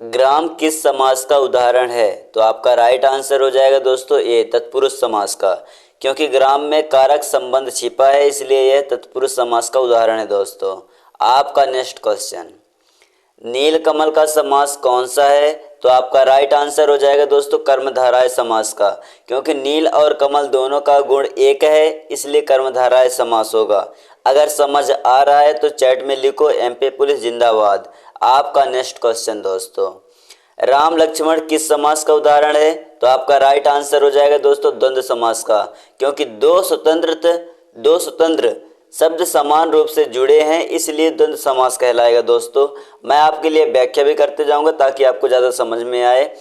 ग्राम किस समास का उदाहरण है? तो आपका राइट आंसर हो जाएगा दोस्तों ए, तत्पुरुष समास का। क्योंकि ग्राम में कारक संबंध छिपा है, इसलिए यह तत्पुरुष समास का उदाहरण है दोस्तों। आपका नेक्स्ट क्वेश्चन, नीलकमल का समास कौन सा है? तो आपका राइट आंसर हो जाएगा दोस्तों कर्मधारय समास का। क्योंकि नील और कमल दोनों का गुण एक है, इसलिए कर्मधारय समास होगा। अगर समझ आ रहा है तो चैट में लिखो एमपी पुलिस जिंदाबाद। आपका नेक्स्ट क्वेश्चन दोस्तों, राम लक्ष्मण किस समास का उदाहरण है? तो आपका राइट आंसर हो जाएगा दोस्तों द्वंद्व समास का। क्योंकि दो स्वतंत्र शब्द समान रूप से जुड़े हैं, इसलिए द्वंद्व समास कहलाएगा दोस्तों। मैं आपके लिए व्याख्या भी करते जाऊंगा ताकि आपको ज़्यादा समझ में आए।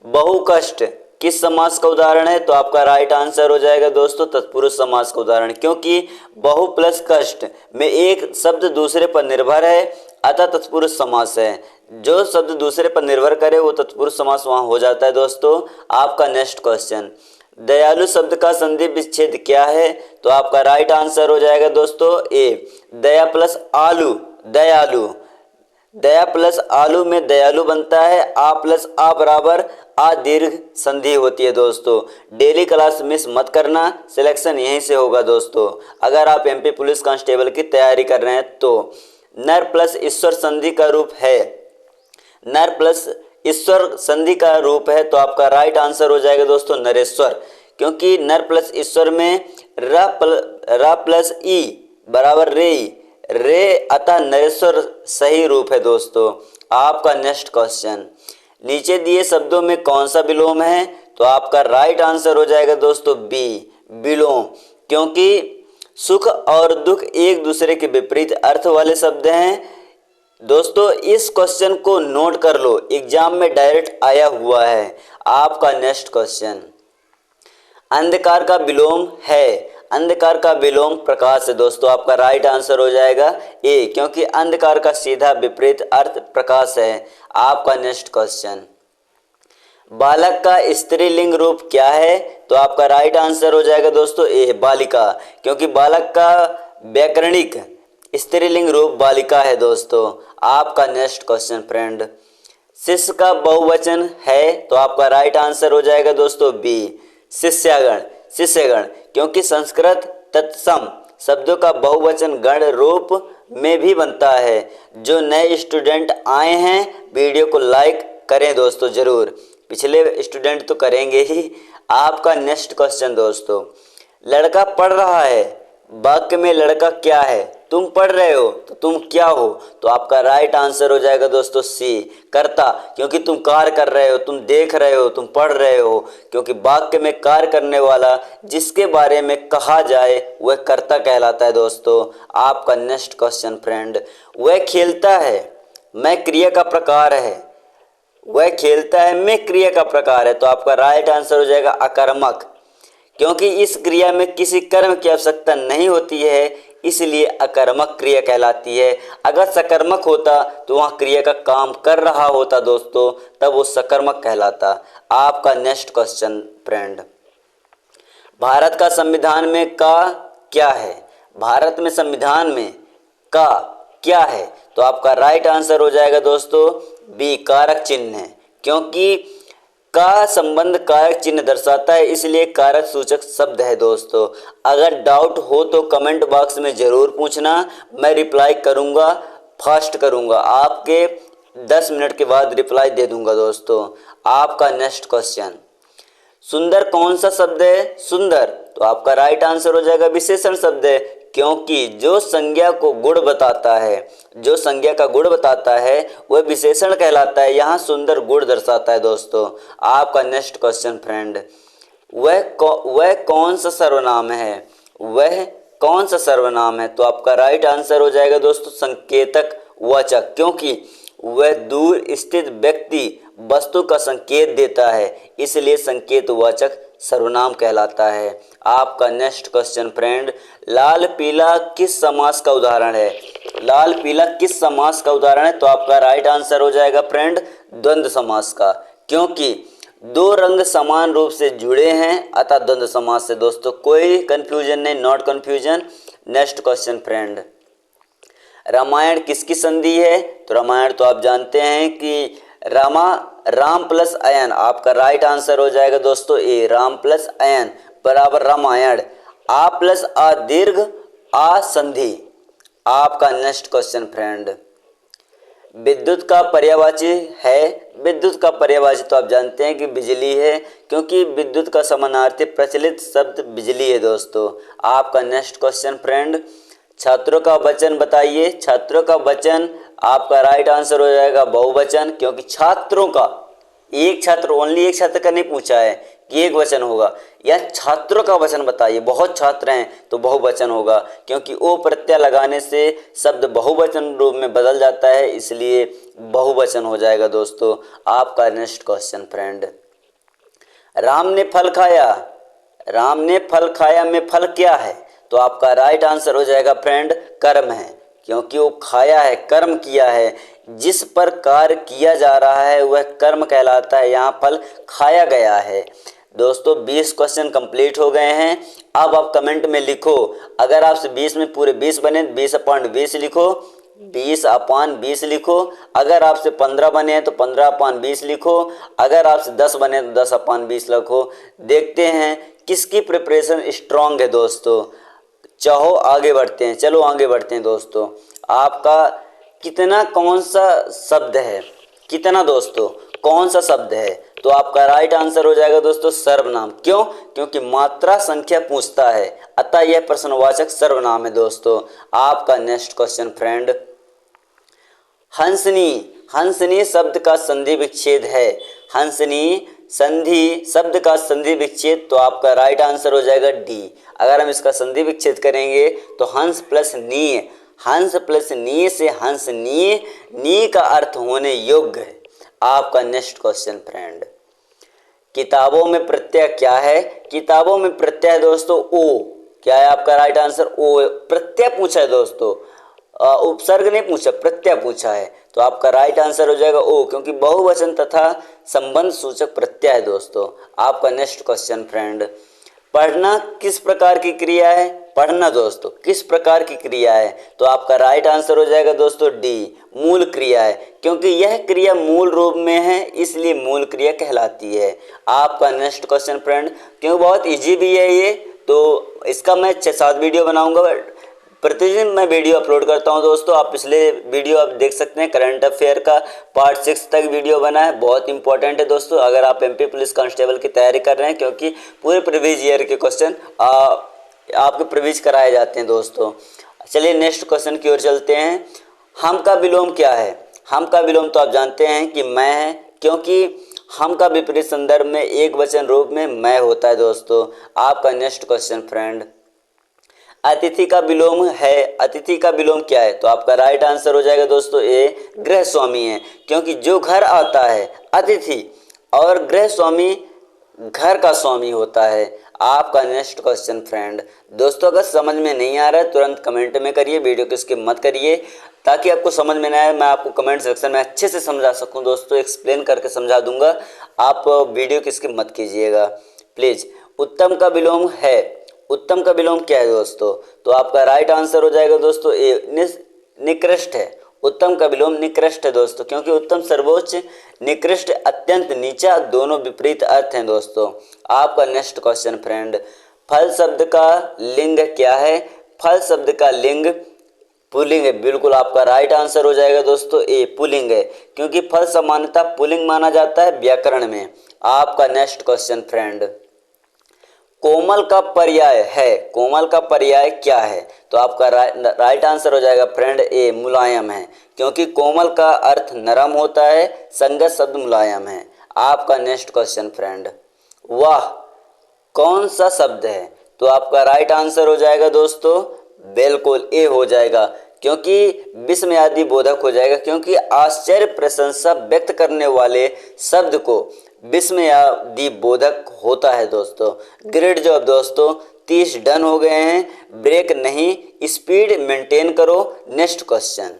बहुकष्ट किस समास का उदाहरण है? तो आपका राइट आंसर हो जाएगा दोस्तों तत्पुरुष समास का उदाहरण। क्योंकि बहु प्लस कष्ट में एक शब्द दूसरे पर निर्भर है, अतः तत्पुरुष समास है। जो शब्द दूसरे पर निर्भर करे वो तत्पुरुष समास वहाँ हो जाता है दोस्तों। आपका नेक्स्ट क्वेश्चन, दयालु शब्द का संधि विच्छेद क्या है? तो आपका राइट आंसर हो जाएगा दोस्तों ए, दया प्लस आलू। दया प्लस आलू में दयालु बनता है, आ प्लस आ बराबर आ दीर्घ संधि होती है दोस्तों। डेली क्लास मिस मत करना, सिलेक्शन यहीं से होगा दोस्तों। अगर आप एमपी पुलिस कांस्टेबल की तैयारी कर रहे हैं तो नर प्लस ईश्वर संधि का रूप है, नर प्लस ईश्वर संधि का रूप है। तो आपका राइट आंसर हो जाएगा दोस्तों नरेश्वर। क्योंकि नर प्लस ईश्वर में र प्लस ई बराबर रे, अतः नरेश्वर सही रूप है दोस्तों। आपका नेक्स्ट क्वेश्चन, नीचे दिए शब्दों में कौन सा विलोम है? तो आपका राइट आंसर हो जाएगा दोस्तों बी, विलोम। क्योंकि सुख और दुख एक दूसरे के विपरीत अर्थ वाले शब्द हैं दोस्तों। इस क्वेश्चन को नोट कर लो, एग्जाम में डायरेक्ट आया हुआ है। आपका नेक्स्ट क्वेश्चन, अंधकार का विलोम है? अंधकार का विलोम प्रकाश है दोस्तों। आपका राइट आंसर हो जाएगा ए, क्योंकि अंधकार का सीधा विपरीत अर्थ प्रकाश है। आपका नेक्स्ट क्वेश्चन, बालक का स्त्रीलिंग रूप क्या है? तो आपका राइट आंसर हो जाएगा दोस्तों ए, बालिका। क्योंकि बालक का व्याकरणिक स्त्रीलिंग रूप बालिका है दोस्तों। आपका नेक्स्ट क्वेश्चन फ्रेंड, शिष्य का बहुवचन है? तो आपका राइट आंसर हो जाएगा दोस्तों बी, शिष्यगण। क्योंकि संस्कृत तत्सम शब्दों का बहुवचन गण रूप में भी बनता है। जो नए स्टूडेंट आए हैं वीडियो को लाइक करें दोस्तों जरूर, पिछले स्टूडेंट तो करेंगे ही। आपका नेक्स्ट क्वेश्चन दोस्तों, लड़का पढ़ रहा है, वाक्य में लड़का क्या है? तुम पढ़ रहे हो तो तुम क्या हो? तो आपका राइट आंसर हो जाएगा दोस्तों सी, कर्ता। क्योंकि तुम कार्य कर रहे हो, तुम देख रहे हो, तुम पढ़ रहे हो। क्योंकि वाक्य में कार्य करने वाला जिसके बारे में कहा जाए वह कर्ता कहलाता है दोस्तों। आपका नेक्स्ट क्वेश्चन फ्रेंड, वह खेलता है, मैं क्रिया का प्रकार है, वह खेलता है में क्रिया का प्रकार है। तो आपका राइट आंसर हो जाएगा अकर्मक। क्योंकि इस क्रिया में किसी कर्म की आवश्यकता नहीं होती है, इसलिए अकर्मक क्रिया कहलाती है। अगर सकर्मक होता तो वहाँ क्रिया का काम कर रहा होता दोस्तों, तब वो सकर्मक कहलाता। आपका नेक्स्ट क्वेश्चन फ्रेंड, भारत का संविधान में का क्या है? भारत में संविधान में का क्या है? तो आपका राइट आंसर हो जाएगा दोस्तों बी, कारक चिन्ह है। क्योंकि का संबंध कारक चिन्ह दर्शाता है, इसलिए कारक सूचक शब्द है दोस्तों। अगर डाउट हो तो कमेंट बॉक्स में ज़रूर पूछना, मैं रिप्लाई करूंगा, फास्ट करूंगा, आपके 10 मिनट के बाद रिप्लाई दे दूंगा दोस्तों। आपका नेक्स्ट क्वेश्चन, सुंदर कौन सा शब्द है? सुंदर, तो आपका राइट आंसर हो जाएगा विशेषण शब्द है। क्योंकि जो संज्ञा को गुण बताता है, जो संज्ञा का गुण बताता है वह विशेषण कहलाता है। यहाँ सुंदर गुण दर्शाता है दोस्तों। आपका नेक्स्ट क्वेश्चन फ्रेंड, वह कौन सा सर्वनाम है? वह कौन सा सर्वनाम है? तो आपका राइट आंसर हो जाएगा दोस्तों संकेतक वाचक। क्योंकि वह दूर स्थित व्यक्ति वस्तु का संकेत देता है, इसलिए संकेतवाचक सर्वनाम कहलाता है। आपका नेक्स्ट क्वेश्चन फ्रेंड, लाल पीला किस समास का उदाहरण है? लाल पीला किस समास का उदाहरण है? तो आपका राइट आंसर हो जाएगा फ्रेंड द्वंद्व समास का। क्योंकि दो रंग समान रूप से जुड़े हैं, अतः द्वंद्व समास से दोस्तों। कोई कंफ्यूजन नहीं, not confusion. Next question friend, Ramayana किसकी संधि है? तो रामायण तो आप जानते हैं कि रामा, राम प्लस अयन, आपका राइट आंसर हो जाएगा दोस्तों ए, राम प्लस अयन बराबर रामायण। आ प्लस आ दीर्घ आ संधि। आपका नेक्स्ट क्वेश्चन फ्रेंड, विद्युत का पर्यायवाची है। विद्युत का पर्यायवाची तो आप जानते हैं कि बिजली है, क्योंकि विद्युत का समानार्थी प्रचलित शब्द बिजली है दोस्तों। आपका नेक्स्ट क्वेश्चन फ्रेंड, छात्रों का वचन बताइए। छात्रों का वचन आपका राइट आंसर हो जाएगा बहुवचन, क्योंकि छात्रों का, एक छात्र, ओनली एक छात्र का नहीं पूछा है कि एक वचन होगा, या छात्रों का वचन बताइए, बहुत छात्र हैं तो बहुवचन होगा, क्योंकि ओ प्रत्यय लगाने से शब्द बहुवचन रूप में बदल जाता है, इसलिए बहुवचन हो जाएगा दोस्तों। आपका नेक्स्ट क्वेश्चन फ्रेंड, राम ने फल खाया। राम ने फल खाया में फल क्या है? तो आपका राइट आंसर हो जाएगा फ्रेंड कर्म है, क्योंकि वो खाया है, कर्म किया है, जिस पर कार्य किया जा रहा है वह कर्म कहलाता है। यहाँ फल खाया गया है दोस्तों। 20 क्वेश्चन कंप्लीट हो गए हैं। अब आप कमेंट में लिखो, अगर आपसे 20 में पूरे 20 बने 20/20 लिखो, 20/20 लिखो। अगर आपसे 15 बने हैं तो 15/20 लिखो। अगर आपसे 10 बने तो 10/20 लिखो। देखते हैं किसकी प्रिपरेशन स्ट्रांग है दोस्तों। चाहो आगे बढ़ते हैं, चलो आगे बढ़ते हैं दोस्तों। आपका कितना कौन सा शब्द है, कितना दोस्तों कौन सा शब्द है? तो आपका राइट आंसर हो जाएगा दोस्तों सर्वनाम। क्यों? क्योंकि मात्रा संख्या पूछता है, अतः यह प्रश्नवाचक सर्वनाम है दोस्तों। आपका नेक्स्ट क्वेश्चन फ्रेंड, हंसनी। हंसनी शब्द का संधि विच्छेद है। हंसनी संधि शब्द का संधि विच्छेद, तो आपका राइट आंसर हो जाएगा डी। अगर हम इसका संधि विच्छेद करेंगे तो हंस प्लस नीय, हंस प्लस नीय से हंसनीय, नी का अर्थ होने योग्य है। आपका नेक्स्ट क्वेश्चन फ्रेंड, किताबों में प्रत्यय क्या है? किताबों में प्रत्यय दोस्तों ओ। क्या है आपका राइट आंसर? ओ। प्रत्यय पूछा है दोस्तों, उपसर्ग नहीं पूछा, प्रत्यय पूछा है, तो आपका राइट आंसर हो जाएगा ओ, क्योंकि बहुवचन तथा संबंध सूचक प्रत्यय है दोस्तों। आपका नेक्स्ट क्वेश्चन फ्रेंड, पढ़ना किस प्रकार की क्रिया है? पढ़ना दोस्तों किस प्रकार की क्रिया है? तो आपका राइट आंसर हो जाएगा दोस्तों डी, मूल क्रिया है, क्योंकि यह क्रिया मूल रूप में है, इसलिए मूल क्रिया कहलाती है। आपका नेक्स्ट क्वेश्चन फ्रेंड, क्योंकि बहुत इजी भी है ये, तो इसका मैं 6-7 वीडियो बनाऊंगा। प्रतिदिन मैं वीडियो अपलोड करता हूं दोस्तों। आप पिछले वीडियो आप देख सकते हैं, करंट अफेयर का पार्ट 6 तक वीडियो बना है, बहुत इंपॉर्टेंट है दोस्तों अगर आप एमपी पुलिस कांस्टेबल की तैयारी कर रहे हैं, क्योंकि पूरे प्रीवियस ईयर के क्वेश्चन आपके प्रीवियस कराए जाते हैं दोस्तों। चलिए नेक्स्ट क्वेश्चन की ओर चलते हैं। हम का विलोम क्या है? हम का विलोम तो आप जानते हैं कि मैं है, क्योंकि हम का विपरीत संदर्भ में एक वचन रूप में मैं होता है दोस्तों। आपका नेक्स्ट क्वेश्चन फ्रेंड, अतिथि का विलोम है। अतिथि का विलोम क्या है? तो आपका राइट आंसर हो जाएगा दोस्तों ए, गृह स्वामी है, क्योंकि जो घर आता है अतिथि, और गृह स्वामी घर का स्वामी होता है। आपका नेक्स्ट क्वेश्चन फ्रेंड, दोस्तों अगर समझ में नहीं आ रहा है तुरंत कमेंट में करिए, वीडियो को स्किप मत करिए, ताकि आपको समझ में ना आए, मैं आपको कमेंट सेक्शन में अच्छे से समझा सकूं दोस्तों, एक्सप्लेन करके समझा दूंगा। आप वीडियो को स्किप मत कीजिएगा प्लीज़। उत्तम का विलोम है। उत्तम का विलोम क्या है दोस्तों? तो आपका राइट आंसर हो जाएगा दोस्तों ए, निकृष्ट है। उत्तम का विलोम निकृष्ट है दोस्तों, क्योंकि उत्तम सर्वोच्च, निकृष्ट अत्यंत नीचा, दोनों विपरीत अर्थ हैं दोस्तों। आपका नेक्स्ट क्वेश्चन फ्रेंड, फल शब्द का लिंग क्या है? फल शब्द का लिंग पुल्लिंग है। बिल्कुल आपका राइट आंसर हो जाएगा दोस्तों ए, पुल्लिंग है, क्योंकि फल सामान्यतः पुल्लिंग माना जाता है व्याकरण में। आपका नेक्स्ट क्वेश्चन फ्रेंड, कोमल का पर्याय है। कोमल का पर्याय क्या है? तो आपका राइट आंसर हो जाएगा फ्रेंड ए, मुलायम है, क्योंकि कोमल का अर्थ नरम होता है, संगत शब्द मुलायम है। आपका नेक्स्ट क्वेश्चन फ्रेंड, वाह कौन सा शब्द है? तो आपका राइट आंसर हो जाएगा दोस्तों बिल्कुल ए हो जाएगा, क्योंकि विस्मयादि बोधक हो जाएगा, क्योंकि आश्चर्य प्रशंसा व्यक्त करने वाले शब्द को विस्मयादि बोधक होता है दोस्तों। ग्रेट जॉब दोस्तों, 30 डन हो गए हैं, ब्रेक नहीं, स्पीड मेंटेन करो। नेक्स्ट क्वेश्चन,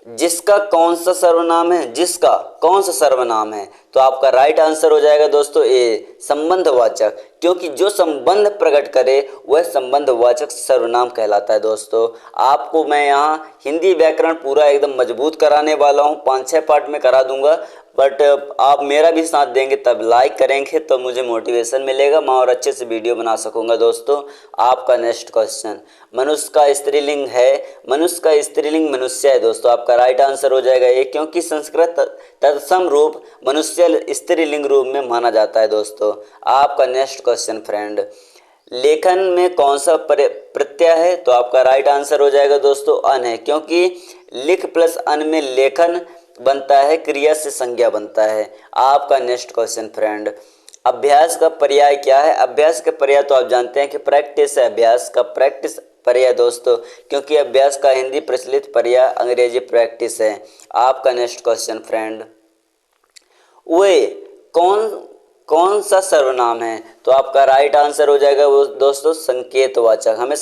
जिसका कौन सा सर्वनाम है? जिसका कौन सा सर्वनाम है? तो आपका राइट आंसर हो जाएगा दोस्तों ए, संबंधवाचक, क्योंकि जो संबंध प्रकट करे वह संबंधवाचक सर्वनाम कहलाता है। दोस्तों आपको मैं यहाँ हिंदी व्याकरण पूरा एकदम मजबूत कराने वाला हूँ, 5-6 पार्ट में करा दूंगा, बट आप मेरा भी साथ देंगे तब, लाइक करेंगे तो मुझे मोटिवेशन मिलेगा, मैं और अच्छे से वीडियो बना सकूंगा। दोस्तों आपका नेक्स्ट क्वेश्चन, मनुष्य का स्त्रीलिंग है, मनुष्य का स्त्रीलिंग मनुष्य है। दोस्तों आपका राइट आंसर हो जाएगा ये, क्योंकि संस्कृत तत्सम रूप मनुष्य स्त्रीलिंग रूप में माना जाता है। दोस्तों आपका नेक्स्ट क्वेश्चन फ्रेंड, लेखन में कौन सा प्रत्यय है? तो आपका राइट आंसर हो जाएगा दोस्तों अन है, क्योंकि लिख प्लस अन में लेखन बनता है, क्रिया से संज्ञा बनता है। आपका नेक्स्ट क्वेश्चन फ्रेंड, अभ्यास का पर्याय क्या है? अभ्यास का पर्याय तो आप जानते हैं कि प्रैक्टिस है, अभ्यास का प्रैक्टिस पर्याय दोस्तों, क्योंकि अभ्यास का हिंदी प्रचलित पर्याय अंग्रेजी प्रैक्टिस है। आपका नेक्स्ट क्वेश्चन फ्रेंड, वे कौन सा सर्वनाम है? तो आपका राइट आंसर हो जाएगा वो दोस्तों संकेतवाचक। हमें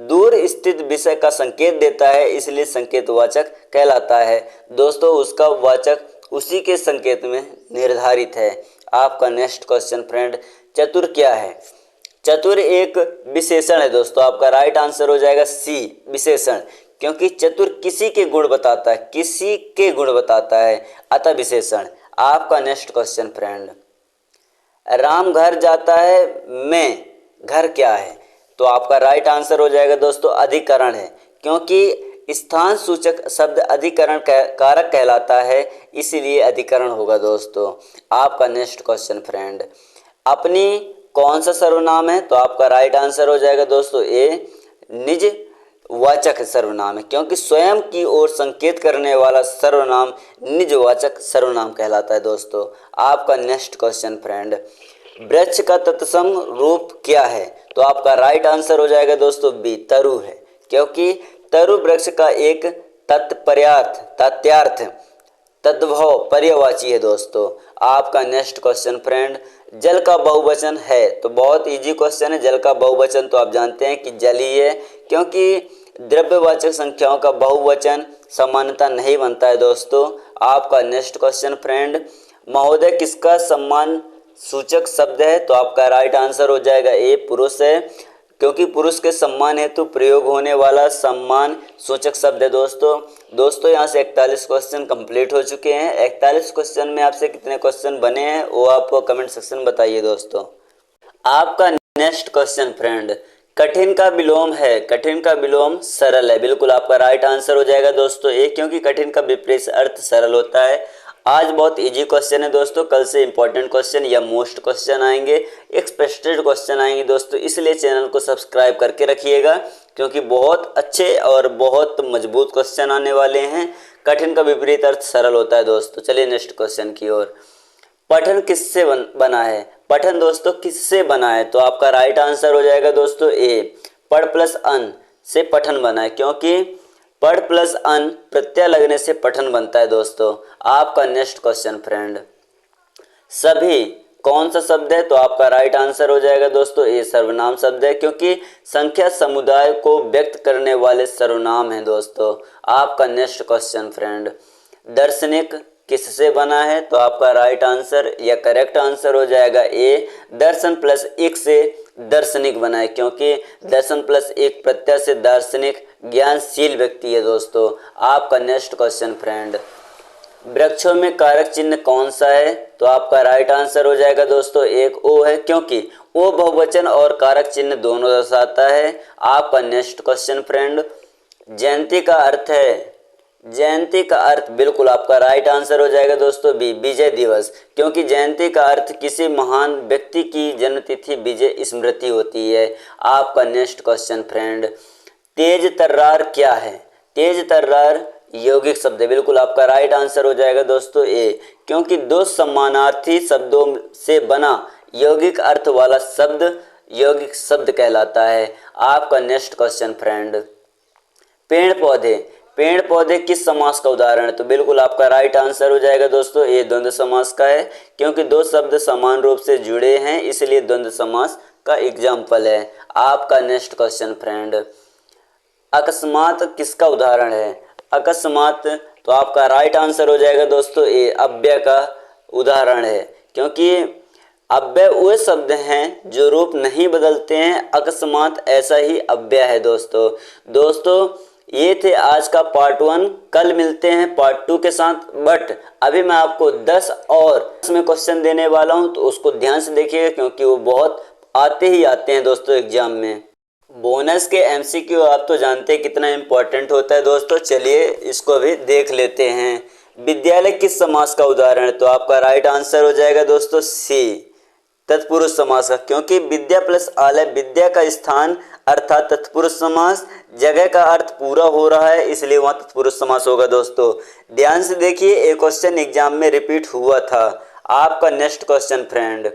दूर स्थित विषय का संकेत देता है, इसलिए संकेतवाचक कहलाता है। दोस्तों उसका वाचक उसी के संकेत में निर्धारित है। आपका नेक्स्ट क्वेश्चन फ्रेंड, चतुर क्या है? चतुर एक विशेषण है। दोस्तों आपका राइट आंसर हो जाएगा सी विशेषण, क्योंकि चतुर किसी के गुण बताता है, किसी के गुण बताता है, अतः विशेषण। आपका नेक्स्ट क्वेश्चन फ्रेंड, राम घर जाता है, मैं घर क्या है? तो आपका राइट आंसर हो जाएगा दोस्तों अधिकरण है, क्योंकि स्थान सूचक शब्द अधिकरण कारक कहलाता है, इसीलिए अधिकरण होगा। दोस्तों आपका नेक्स्ट क्वेश्चन फ्रेंड, अपनी कौन सा सर्वनाम है? तो आपका राइट आंसर हो जाएगा दोस्तों ए निज वाचक सर्वनाम है, क्योंकि स्वयं की ओर संकेत करने वाला सर्वनाम निजवाचक सर्वनाम कहलाता है। दोस्तों आपका नेक्स्ट क्वेश्चन फ्रेंड, वृक्ष का तत्सम रूप क्या है? तो आपका राइट आंसर हो जाएगा दोस्तों बी तरु है, क्योंकि तरु वृक्ष का एक तथ्यार्थ तद्भव पर्यायवाची है। दोस्तों आपका नेक्स्ट क्वेश्चन फ्रेंड, जल का बहुवचन है? तो बहुत इजी क्वेश्चन है, जल का बहुवचन तो आप जानते हैं कि जल ही है, क्योंकि द्रव्यवाचक संख्याओं का बहुवचन समानता नहीं बनता है। दोस्तों आपका नेक्स्ट क्वेश्चन फ्रेंड, महोदय किसका सम्मान सूचक शब्द है? तो आपका राइट आंसर हो जाएगा ए पुरुष है, क्योंकि पुरुष के सम्मान हेतु प्रयोग होने वाला सम्मान सूचक शब्द है। दोस्तों यहाँ से 41 क्वेश्चन कंप्लीट हो चुके हैं। 41 क्वेश्चन में आपसे कितने क्वेश्चन बने हैं वो आप कमेंट सेक्शन में बताइए। दोस्तों आपका नेक्स्ट क्वेश्चन फ्रेंड, कठिन का विलोम है, कठिन का विलोम सरल है। बिल्कुल आपका राइट आंसर हो जाएगा दोस्तों ए, क्योंकि कठिन का विपरीत अर्थ सरल होता है। आज बहुत इजी क्वेश्चन है दोस्तों, कल से इंपॉर्टेंट क्वेश्चन या मोस्ट क्वेश्चन आएंगे, एक्सपेक्टेड क्वेश्चन आएंगे दोस्तों, इसलिए चैनल को सब्सक्राइब करके रखिएगा, क्योंकि बहुत अच्छे और बहुत मजबूत क्वेश्चन आने वाले हैं। कठिन का विपरीत अर्थ सरल होता है। दोस्तों चलिए नेक्स्ट क्वेश्चन की ओर, पठन किससे बना है? पठन दोस्तों किससे बना है? तो आपका राइट आंसर हो जाएगा दोस्तों ए पढ़ प्लस अन से पठन बना है, क्योंकि पढ़ प्लस अन प्रत्यय लगने से पठन बनता है। दोस्तों आपका नेक्स्ट क्वेश्चन फ्रेंड, सभी कौन सा शब्द है? तो आपका राइट आंसर हो जाएगा दोस्तों ए सर्वनाम शब्द है, क्योंकि संख्या समुदाय को व्यक्त करने वाले सर्वनाम है। दोस्तों आपका नेक्स्ट क्वेश्चन फ्रेंड, दार्शनिक किससे बना है? तो आपका राइट आंसर या करेक्ट आंसर हो जाएगा ए दर्शन प्लस एक से दार्शनिक बना है, क्योंकि दर्शन प्लस एक प्रत्यय से दार्शनिक ज्ञानशील व्यक्ति है। दोस्तों आपका नेक्स्ट क्वेश्चन फ्रेंड, वृक्षों में कारक चिन्ह कौन सा है? तो आपका राइट आंसर हो जाएगा दोस्तों एक ओ है, क्योंकि ओ बहुवचन और कारक चिन्ह दोनों दर्शाता है। आपका नेक्स्ट क्वेश्चन फ्रेंड, जयंती का अर्थ है? जयंती का अर्थ बिल्कुल आपका राइट आंसर हो जाएगा दोस्तों बी विजय दिवस, क्योंकि जयंती का अर्थ किसी महान व्यक्ति की जन्मतिथि विजय स्मृति होती है। आपका नेक्स्ट क्वेश्चन फ्रेंड, तेज तर्रार क्या है? तेज तर्रार यौगिक शब्द है। बिल्कुल आपका राइट आंसर हो जाएगा दोस्तों ए, क्योंकि दो समानार्थी शब्दों से बना यौगिक अर्थ वाला शब्द यौगिक शब्द कहलाता है। आपका नेक्स्ट क्वेश्चन फ्रेंड, पेड़ पौधे, पेड़ पौधे किस समास का उदाहरण है? तो बिल्कुल आपका राइट आंसर हो जाएगा दोस्तों ये द्वंद्व समास का है, क्योंकि दो शब्द समान रूप से जुड़े हैं, इसलिए द्वंद्व समास का एग्जाम्पल है। आपका नेक्स्ट क्वेश्चन फ्रेंड, अकस्मात किसका उदाहरण है? अकस्मात तो आपका राइट आंसर हो जाएगा दोस्तों ए अव्यय का उदाहरण है, क्योंकि अव्यय वे शब्द हैं जो रूप नहीं बदलते हैं, अकस्मात ऐसा ही अव्यय है दोस्तों ये थे आज का पार्ट 1। कल मिलते हैं पार्ट 2 के साथ। बट अभी मैं आपको 10 और इसमें क्वेश्चन देने वाला हूं, तो उसको ध्यान से देखिएगा क्योंकि वो बहुत आते ही आते हैं दोस्तों एग्जाम में। बोनस के एमसीक्यू आप तो जानते हैं कितना इम्पोर्टेंट होता है दोस्तों। चलिए इसको भी देख लेते हैं। विद्यालय किस समास का उदाहरण है? तो आपका राइट आंसर हो जाएगा दोस्तों सी, तत्पुरुष समास का, क्योंकि विद्या प्लस आलय, विद्या का स्थान अर्थात तत्पुरुष समास, जगह का अर्थ पूरा हो रहा है इसलिए वहां तत्पुरुष समास होगा दोस्तों। ध्यान से देखिए, एक क्वेश्चन एग्जाम में रिपीट हुआ था। आपका नेक्स्ट क्वेश्चन फ्रेंड,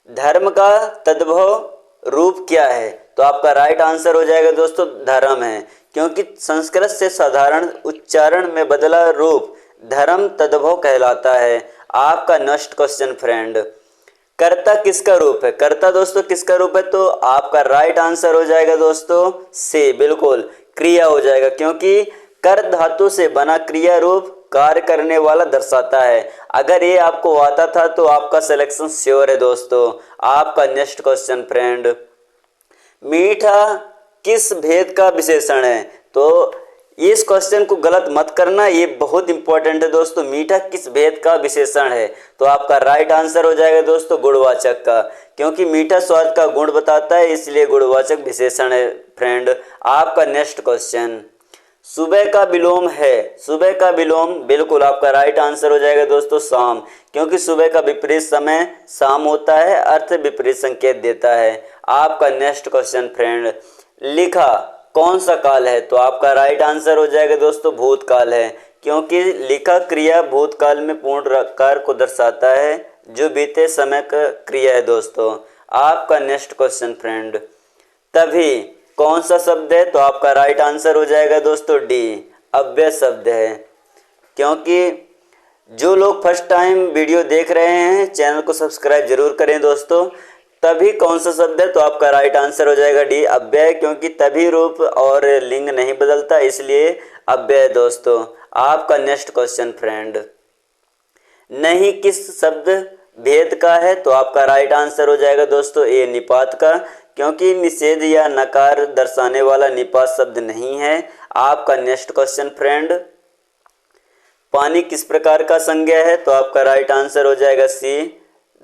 धर्म का तद्भव रूप क्या है? तो आपका राइट आंसर हो जाएगा दोस्तों धर्म है, क्योंकि संस्कृत से साधारण उच्चारण में बदला रूप धर्म तद्भव कहलाता है। आपका नेक्स्ट क्वेश्चन फ्रेंड, कर्ता किसका रूप है? कर्ता दोस्तों किसका रूप है? तो आपका राइट आंसर हो जाएगा दोस्तों से, बिल्कुल क्रिया हो जाएगा, क्योंकि कर धातु से बना क्रिया रूप कार्य करने वाला दर्शाता है। अगर ये आपको आता था तो आपका सिलेक्शन श्योर है दोस्तों। आपका नेक्स्ट क्वेश्चन फ्रेंड, मीठा किस भेद का विशेषण है? तो इस क्वेश्चन को गलत मत करना, ये बहुत इंपॉर्टेंट है दोस्तों। मीठा किस भेद का विशेषण है? तो आपका राइट आंसर हो जाएगा दोस्तों गुणवाचक का, क्योंकि मीठा स्वाद का गुण बताता है इसलिए गुणवाचक विशेषण है फ्रेंड। आपका नेक्स्ट क्वेश्चन, सुबह का विलोम है? सुबह का विलोम बिल्कुल आपका राइट आंसर हो जाएगा दोस्तों शाम, क्योंकि सुबह का विपरीत समय शाम होता है, अर्थ विपरीत संकेत देता है। आपका नेक्स्ट क्वेश्चन फ्रेंड, लिखा कौन सा काल है? तो आपका राइट आंसर हो जाएगा दोस्तों भूतकाल है, क्योंकि लिखा क्रिया भूतकाल में पूर्ण कार्य को दर्शाता है जो बीते समय का क्रिया है दोस्तों। आपका नेक्स्ट क्वेश्चन फ्रेंड, तभी कौन सा शब्द है? तो आपका राइट आंसर हो जाएगा दोस्तों डी, अव्यय शब्द है, क्योंकि जो लोग फर्स्ट टाइम वीडियो देख रहे हैं चैनल को सब्सक्राइब जरूर करें दोस्तों। तभी कौन सा शब्द है? तो आपका राइट आंसर हो जाएगा डी, अव्यय, क्योंकि तभी रूप और लिंग नहीं बदलता इसलिए अव्यय दोस्तों। आपका नेक्स्ट क्वेश्चन फ्रेंड, नहीं किस शब्द भेद का है? तो आपका राइट आंसर हो जाएगा दोस्तों ए, निपात का, क्योंकि निषेध या नकार दर्शाने वाला निपात शब्द नहीं है। आपका नेक्स्ट क्वेश्चन फ्रेंड, पानी किस प्रकार का संज्ञा है? तो आपका राइट आंसर हो जाएगा सी,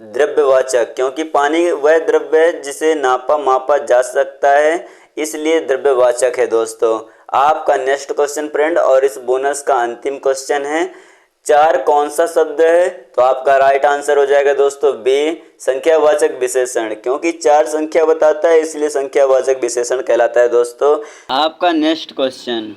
द्रव्यवाचक, क्योंकि पानी वह द्रव्य है जिसे नापा मापा जा सकता है इसलिए द्रव्यवाचक है दोस्तों। आपका नेक्स्ट क्वेश्चन फ्रेंड, और इस बोनस का अंतिम क्वेश्चन है, चार कौन सा शब्द है? तो आपका राइट आंसर हो जाएगा दोस्तों बी, संख्यावाचक विशेषण, क्योंकि चार संख्या बताता है इसलिए संख्यावाचक विशेषण कहलाता है दोस्तों। आपका नेक्स्ट क्वेश्चन,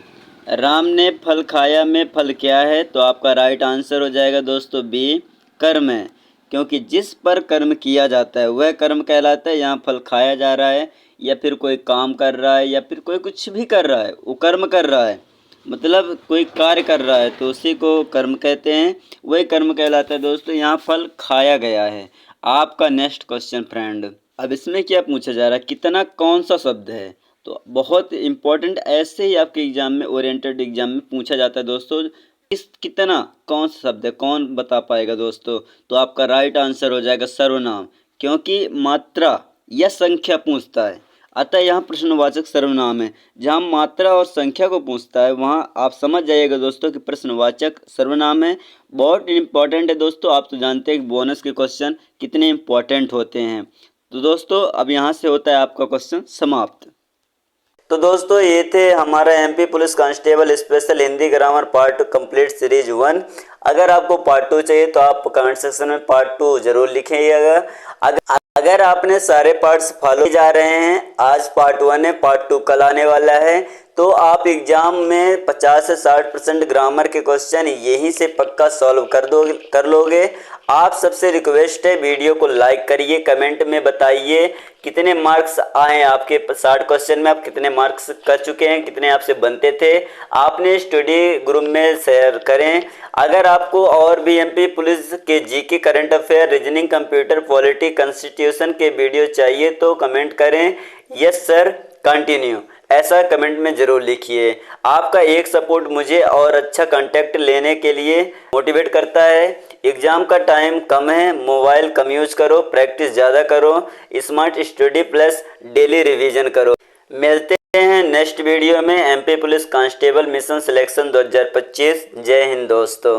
राम ने फल खाया में फल क्या है? तो आपका राइट आंसर हो जाएगा दोस्तों बी, कर्म है, क्योंकि जिस पर कर्म किया जाता है वह कर्म कहलाता है। यहाँ फल खाया जा रहा है या फिर कोई काम कर रहा है या फिर कोई कुछ भी कर रहा है, वो कर्म कर रहा है, मतलब कोई कार्य कर रहा है तो उसी को कर्म कहते हैं, वही कर्म कहलाता है दोस्तों। यहाँ फल खाया गया है। आपका नेक्स्ट क्वेश्चन फ्रेंड, अब इसमें क्या पूछा जा रहा है, कितना कौन सा शब्द है? तो बहुत इंपॉर्टेंट, ऐसे ही आपके एग्जाम में ओरिएंटेड एग्जाम में पूछा जाता है दोस्तों, इस कितना कौन सा शब्द है, कौन बता पाएगा दोस्तों? तो आपका राइट आंसर हो जाएगा सर्वनाम, क्योंकि मात्रा या संख्या पूछता है, अतः यहाँ प्रश्नवाचक सर्वनाम है। जहाँ मात्रा और संख्या को पूछता है वहाँ आप समझ जाइएगा दोस्तों कि प्रश्नवाचक सर्वनाम है। बहुत इंपॉर्टेंट है दोस्तों, आप तो जानते हैं कि बोनस के क्वेश्चन कितने इंपॉर्टेंट होते हैं। तो दोस्तों अब यहाँ से होता है आपका क्वेश्चन समाप्त। तो दोस्तों ये थे हमारा MP police constable special Hindi grammar part 2 complete series 1। अगर आपको पार्ट 2 चाहिए तो आप कमेंट सेक्शन में पार्ट 2 जरूर लिखिएगा। अगर आपने सारे पार्ट्स फॉलो जा रहे हैं, आज पार्ट 1 है, पार्ट 2 कल आने वाला है, तो आप एग्जाम में 50 से 60% ग्रामर के क्वेश्चन यहीं से पक्का सॉल्व कर लोगे। आप सबसे रिक्वेस्ट है वीडियो को लाइक करिए, कमेंट में बताइए कितने मार्क्स आए आपके 60 क्वेश्चन में, आप कितने मार्क्स कर चुके हैं, कितने आपसे बनते थे। आपने स्टडी ग्रुप में शेयर करें। अगर आपको और भी एमपी पुलिस के GK, current affair, reasoning, computer, polity, constitution के वीडियो चाहिए तो कमेंट करें यस सर कंटिन्यू, ऐसा कमेंट में ज़रूर लिखिए। आपका एक सपोर्ट मुझे और अच्छा कांटेक्ट लेने के लिए मोटिवेट करता है, एग्ज़ाम का टाइम कम है, मोबाइल कम यूज करो, प्रैक्टिस ज़्यादा करो, smart study plus daily revision करो। मिलते हैं नेक्स्ट वीडियो में। MP police constable mission selection 2025। जय हिंद दोस्तों।